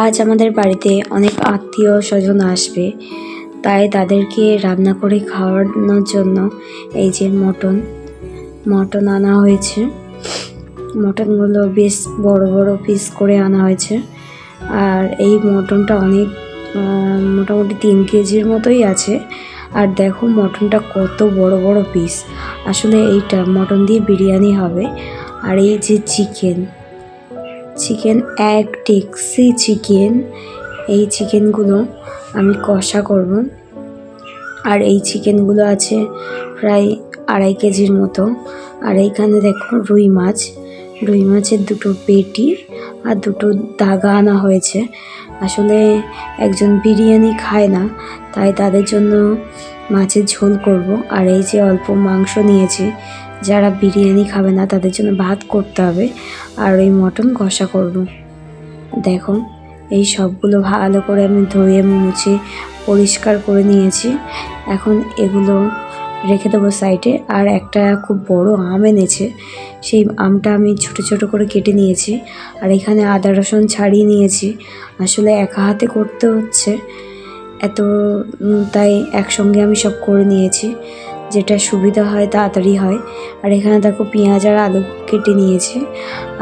আজ আমাদের বাড়িতে অনেক আত্মীয় স্বজন আসবে, তাই তাদেরকে রান্না করে খাওয়ানোর জন্য এই যে মটন আনা হয়েছে। মটনগুলো বেশ বড় বড় পিস করে আনা হয়েছে। আর এই মটনটা অনেক মোটামুটি 3 কেজির মতোই আছে। আর দেখো মটনটা কত বড় বড় পিস। আসলে এইটা মটন দিয়ে বিরিয়ানি হবে। আর এই যে চিকেন এক ডেক্সি চিকেন, এই চিকেনগুলো আমি কষা করব। আর এই চিকেনগুলো আছে প্রায় 2.5 কেজির মতো। আর এইখানে দেখো রুই মাছের 2টো পেটি আর 2টো দাগা আনা হয়েছে। আসলে একজন বিরিয়ানি খায় না, তাই তাদের জন্য মাছের ঝোল করব। আর এই যে অল্প মাংস নিয়েছি, যারা বিরিয়ানি খাবে না তাদের জন্য ভাত করতে হবে। আর ওই মটন কষা করব। দেখো এই সবগুলো ভালো করে আমি ধুয়ে মুছে পরিষ্কার করে নিয়েছি। এখন এগুলো রেখে দেবো সাইডে। আর একটা খুব বড় আম এনেছে, সেই আমটা আমি ছোট ছোট করে কেটে নিয়েছি। আর এখানে আদা রসুন ছাড়িয়ে নিয়েছি। আসলে একা হাতে করতে হচ্ছে এত, তাই একসঙ্গে আমি সব করে নিয়েছি, যেটা সুবিধা হয়, তাড়াতাড়ি হয়। আর এখানে দেখো পেঁয়াজ আর আলু কেটে নিয়েছি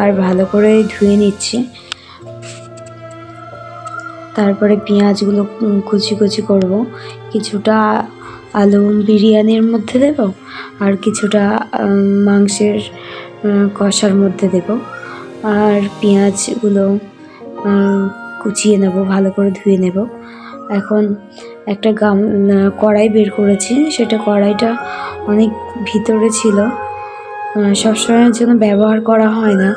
আর ভালো করে ধুয়ে নিচ্ছি। তারপরে পেঁয়াজগুলো কুচি কুচি করব। কিছুটা আলু বিরিয়ানির মধ্যে দেব, আর কিছুটা মাংসের কষার মধ্যে দেব। আর পেঁয়াজগুলো কুচিয়ে নেব, ভালো করে ধুয়ে নেব। এখন একটা কড়াই বের করেছি, সেটা কড়াইটা অনেক ভিতরে ছিল, সবসময়ের জন্য ব্যবহার করা হয় না।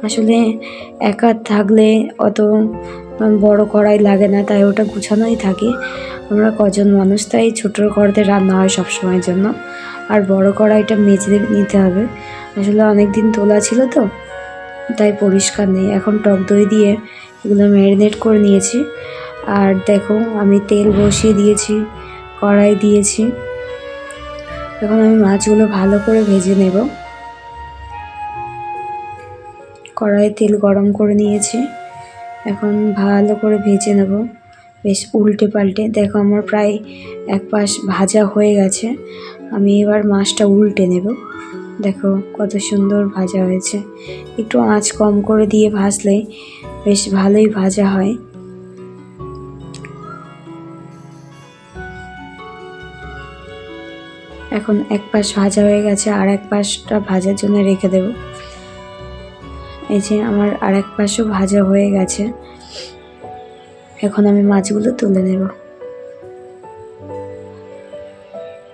আসলে একা থাকলে অত বড় কড়াই লাগে না, তাই ওটা গুছানোই থাকে। আমরা কজন মানুষ, তাই ছোটো কড়াইতে রান্না হয় সবসময়ের জন্য। আর বড় কড়াইটা মেজে নিতে হবে। আসলে অনেক দিন তোলা ছিল তো, তাই পরিষ্কার নেই। এখন টক দই দিয়ে এগুলো ম্যারিনেট করে নিয়েছি। আর দেখো আমি তেল বসিয়ে দিয়েছি, কড়াই দিয়েছি। এখন আমি মাছগুলো ভালো করে ভেজে নেব। কড়াইয়ে তেল গরম করে নিয়েছি, এখন ভালো করে ভেজে নেব, বেশ উল্টে পাল্টে। দেখো আমার প্রায় এক পাশ ভাজা হয়ে গেছে। আমি এবার মাছটা উল্টে নেব। দেখো কত সুন্দর ভাজা হয়েছে। একটু আঁচ কম করে দিয়ে ভাজলে বেশ ভালোই ভাজা হয়। এখন এক পাশ ভাজা হয়ে গেছে, আর এক পাশটা ভাজার জন্য রেখে দেব। এই যে আমার আর এক পাশও ভাজা হয়ে গেছে। এখন আমি মাছগুলো তুলে নেব।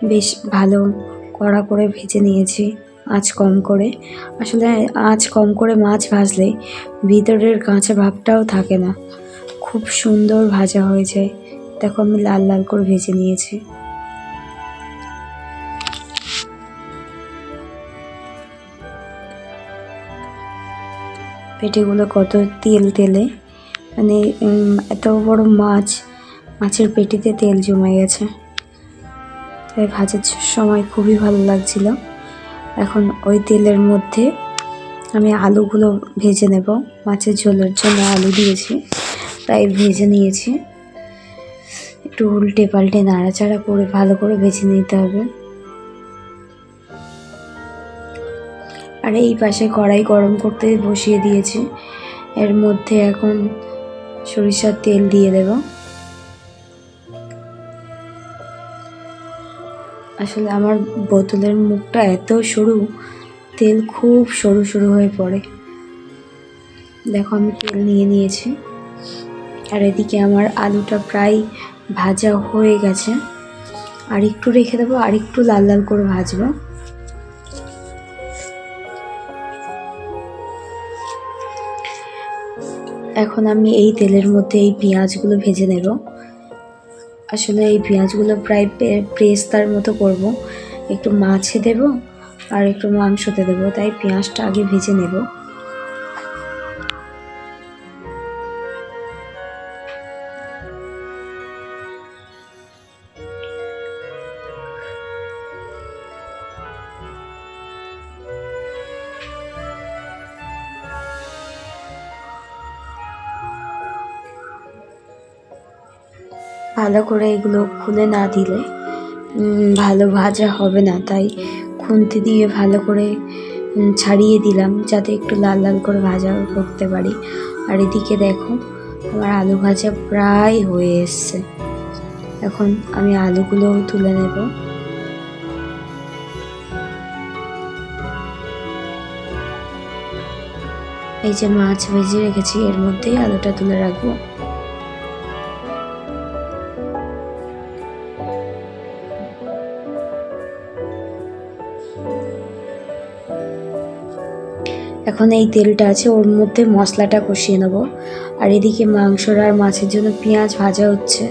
বেশ ভালো কড়া করে ভেজে নিয়েছি, আঁচ কম করে। আসলে আঁচ কম করে মাছ ভাজলে ভিতরের কাঁচা ভাবটাও থাকে না, খুব সুন্দর ভাজা হয়ে যায়। দেখো আমি লাল লাল করে ভেজে নিয়েছি। পেটিগুলো কত তেলে, মানে এত বড় মাছের পেটিতে তেল জমে গেছে, তাই ভাজার সময় খুবই ভালো লাগছিল। এখন ওই তেলের মধ্যে আমি আলুগুলো ভেজে নেব। মাছের ঝোলের জন্য আলু দিয়েছি, তাই ভেজে নিয়েছি। একটু উল্টে পাল্টে নাড়াচাড়া করে ভালো করে ভেজে নিতে হবে। আর এই পাশে কড়াই গরম করতে বসিয়ে দিয়েছি। এর মধ্যে এখন সরিষার তেল দিয়ে দেব। আসলে আমার বোতলের মুখটা এত সরু, তেল খুব সরু সরু হয়ে পড়ে। দেখো আমি তেল নিয়ে নিয়েছি। আর এদিকে আমার আলুটা প্রায় ভাজা হয়ে গেছে। আর একটু রেখে দেবো, আর একটু লাল লাল করে ভাজবো। এখন আমি এই তেলের মধ্যে এই পেঁয়াজগুলো ভেজে নেব। আসলে এই পেঁয়াজগুলো প্রায় পেস্তার মতো করব। একটু মাছে দেব আর একটু মাংসতে দেবো, তাই পেঁয়াজটা আগে ভেজে নেব। ভালো করে এগুলো খুলে না দিলে ভালো ভাজা হবে না, তাই খুন্তি দিয়ে ভালো করে ছাড়িয়ে দিলাম যাতে একটু লাল লাল করে ভাজা করতে পারি। আর এদিকে দেখো আমার আলু ভাজা প্রায় হয়ে এসছে। এখন আমি আলুগুলোও তুলে নেব। এই যে মাছ ভেজে রেখেছি এর মধ্যেই আলুটা তুলে রাখবো। এখন এই তেলটা আছে ওর মধ্যে মশলাটা কষিয়ে নেব। আর এদিকে মাংসর আর মাছের জন্য পেঁয়াজ ভাজা হচ্ছে।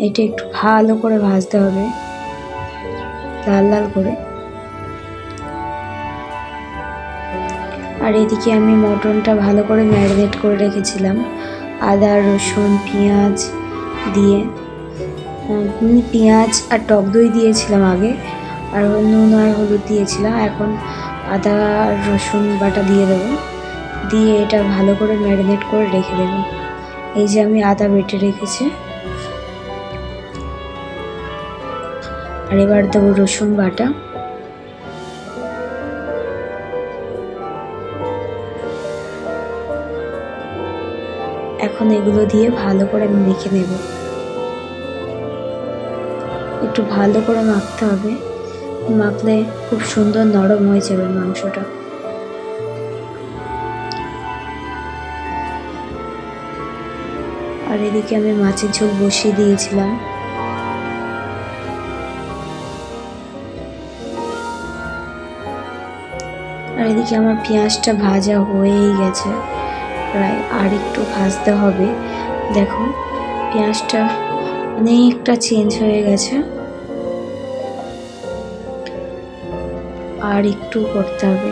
এটা একটু ভালো করে ভাজতে হবে, লাল লাল করে। আর এদিকে আমি মটনটা ভালো করে ম্যারিনেট করে রেখেছিলাম আদা রসুন পেঁয়াজ দিয়ে। পেঁয়াজ আর টক দই দিয়েছিলাম আগে, আর নুন আর হলুদ দিয়েছিলাম। এখন আদা আর রসুন বাটা দিয়ে দেবো, দিয়ে এটা ভালো করে ম্যারিনেট করে রেখে দেবো। এই যে আমি আদা বেটে রেখেছি। আর এবার দেবো রসুন বাটা। এখন এগুলো দিয়ে ভালো করে মেখে নেব। একটু ভালো করে মাখতে হবে, মাখলে খুব সুন্দর নরম হয়ে যাবে মাংসটা। আর এদিকে আমি মাছের ঝোল বসিয়ে দিয়েছিলাম। আর এদিকে আমার পেঁয়াজটা ভাজা হয়েই গেছে প্রায়, আর একটু ভাজতে হবে। দেখো পেঁয়াজটা অনেকটা চেঞ্জ হয়ে গেছে, আর একটু করতে হবে।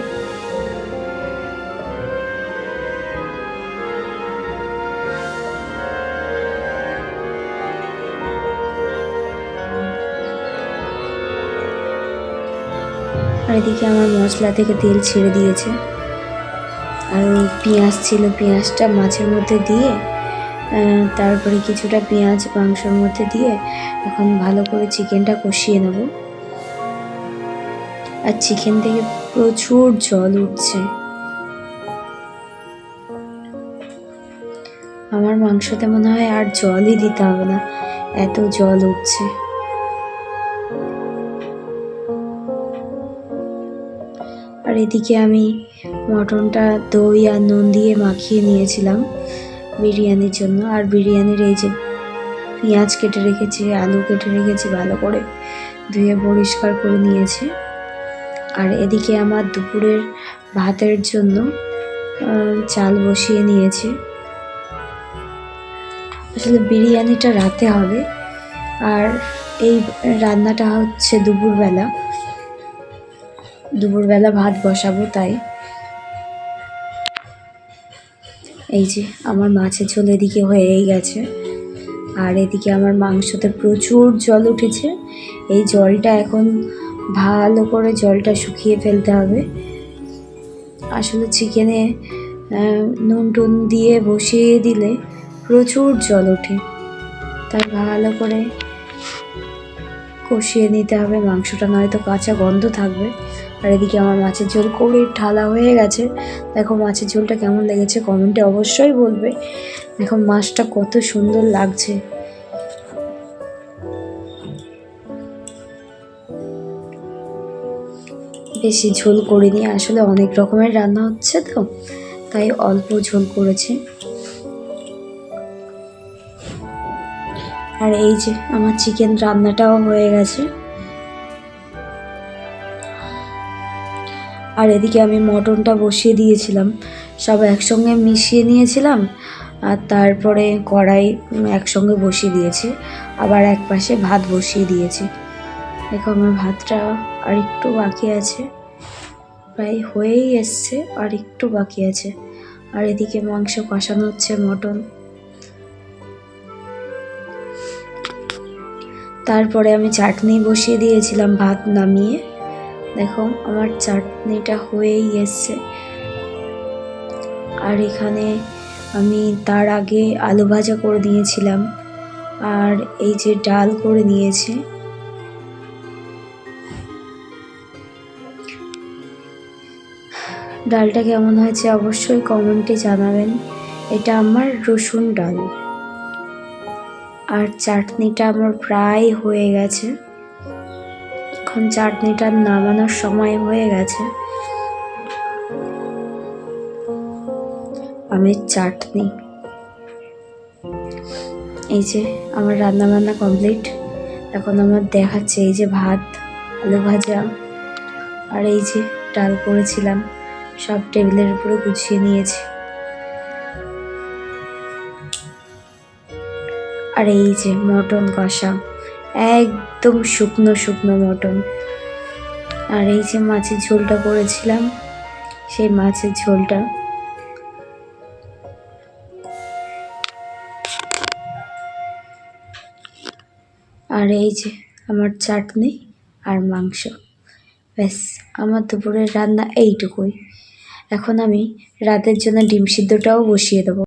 আর এদিকে আমার মশলা থেকে তেল ছেড়ে দিয়েছে। আর পেঁয়াজ ছিল, পেঁয়াজটা মাছের মধ্যে দিয়ে তারপরে কিছুটা পেঁয়াজ মাংসের মধ্যে দিয়ে এখন ভালো করে চিকেনটা কষিয়ে নেব। আর চিকেন থেকে প্রচুর জল উঠছে। আমার মাংসতে মনে হয় আর জলই দিতে হবে না, এত জল উঠছে। আর এদিকে আমি মটনটা দই আর নুন দিয়ে মাখিয়ে নিয়েছিলাম বিরিয়ানির জন্য। আর বিরিয়ানির এই যে পেঁয়াজ কেটে রেখেছি, আলু কেটে রেখেছি, ভালো করে ধুয়ে পরিষ্কার করে নিয়েছি। আর এদিকে আমার দুপুরের ভাতের জন্য চাল বসিয়ে নিয়েছি। আসলে বিরিয়ানিটা রাতে হবে, আর এই রান্নাটা হচ্ছে দুপুরবেলা ভাত বসাবো তাই। এই যে আমার মাছের ঝোল এদিকে হয়েই গেছে। আর এদিকে আমার মাংসতে প্রচুর জল উঠেছে। এই জলটা এখন ভালো করে জলটা শুকিয়ে ফেলতে হবে। আসলে চিকেনে নুন টুন দিয়ে বসিয়ে দিলে প্রচুর জল ওঠে, তাই ভালো করে কষিয়ে নিতে হবে মাংসটা, নয়তো কাঁচা গন্ধ থাকবে। আর এদিকে আমার মাছের ঝোল করে ঢালা হয়ে গেছে। দেখো মাছের ঝোলটা কেমন লেগেছে কমেন্টে অবশ্যই বলবে। দেখো মাছটা কত সুন্দর লাগছে। বেশি ঝোল করিনি, আসলে অনেক রকমের রান্না হচ্ছে তো তাই অল্প ঝোল করেছি। আর এই যে আমার চিকেন রান্নাটাও হয়ে গেছে। আর এদিকে আমি মটনটা বসিয়ে দিয়েছিলাম, সব একসঙ্গে মিশিয়ে নিয়েছিলাম। আর তারপরে কড়াই একসঙ্গে বসিয়ে দিয়েছি, আবার এক পাশে ভাত বসিয়ে দিয়েছি। দেখো আমার ভাতটা আর একটু বাকি আছে, প্রায় হয়েই এসছে, আর একটু বাকি আছে। আর এদিকে মাংস কষানো হচ্ছে, মটন। তারপরে আমি চাটনি বসিয়ে দিয়েছিলাম ভাত নামিয়ে। দেখো আমার চাটনিটা হয়েই এসছে। আর এখানে আমি তার আগে আলু ভাজা করে দিয়েছিলাম, আর এই যে ডাল করে নিয়েছে। ডালটা কেমন হয়েছে অবশ্যই কমেন্টে জানাবেন। এটা আমার রসুন ডাল। আর চাটনিটা আমার প্রায় হয়ে গেছে, এখন চাটনিটা নামানোর সময় হয়ে গেছে। আমের চাটনি। এই যে আমার রান্না বান্না কমপ্লিট। এখন আমার দেখাচ্ছে এই যে ভাত, আলু ভাজা, আর এই যে ডাল করেছিলাম, সব টেবিলের উপরে গুছিয়ে নিয়েছি। আর এই যে মটন কষা, একদম শুকনো শুকনো মটন। আর এই যে মাছের ঝোলটা করেছিলাম, সেই মাছের ঝোলটা। আর এই যে আমার চাটনি আর মাংস। ব্যাস, আমার দুপুরের রান্না এইটুকুই। এখন আমি রাতের জন্য ডিম সিদ্ধটাও বসিয়ে দেবো।